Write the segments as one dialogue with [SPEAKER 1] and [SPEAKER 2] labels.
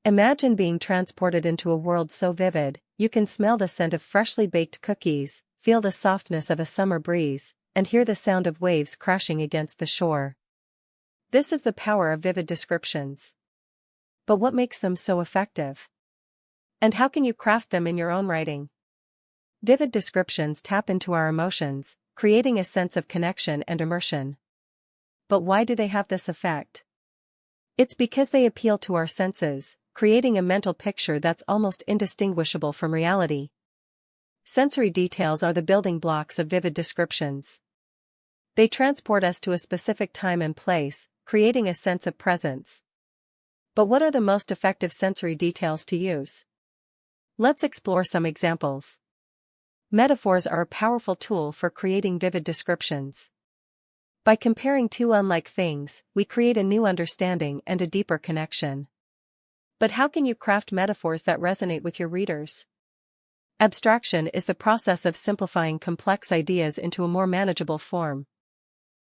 [SPEAKER 1] Imagine being transported into a world so vivid, you can smell the scent of freshly baked cookies, feel the softness of a summer breeze, and hear the sound of waves crashing against the shore. This is the power of vivid descriptions. But what makes them so effective? And how can you craft them in your own writing? Vivid descriptions tap into our emotions, creating a sense of connection and immersion. But why do they have this effect? It's because they appeal to our senses, creating a mental picture that's almost indistinguishable from reality. Sensory details are the building blocks of vivid descriptions. They transport us to a specific time and place, creating a sense of presence. But what are the most effective sensory details to use? Let's explore some examples. Metaphors are a powerful tool for creating vivid descriptions. By comparing two unlike things, we create a new understanding and a deeper connection. But how can you craft metaphors that resonate with your readers? Abstraction is the process of simplifying complex ideas into a more manageable form.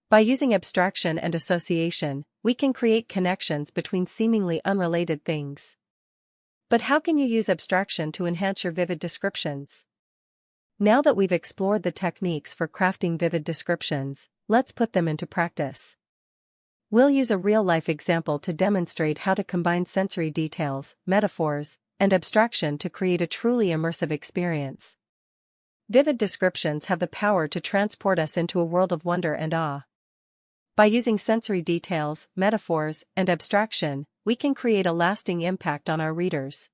[SPEAKER 1] By using abstraction and association, we can create connections between seemingly unrelated things. But how can you use abstraction to enhance your vivid descriptions? Now that we've explored the techniques for crafting vivid descriptions, let's put them into practice. We'll use a real-life example to demonstrate how to combine sensory details, metaphors, and abstraction to create a truly immersive experience. Vivid descriptions have the power to transport us into a world of wonder and awe. By using sensory details, metaphors, and abstraction, we can create a lasting impact on our readers.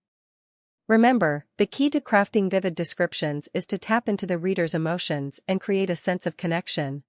[SPEAKER 1] Remember, the key to crafting vivid descriptions is to tap into the reader's emotions and create a sense of connection.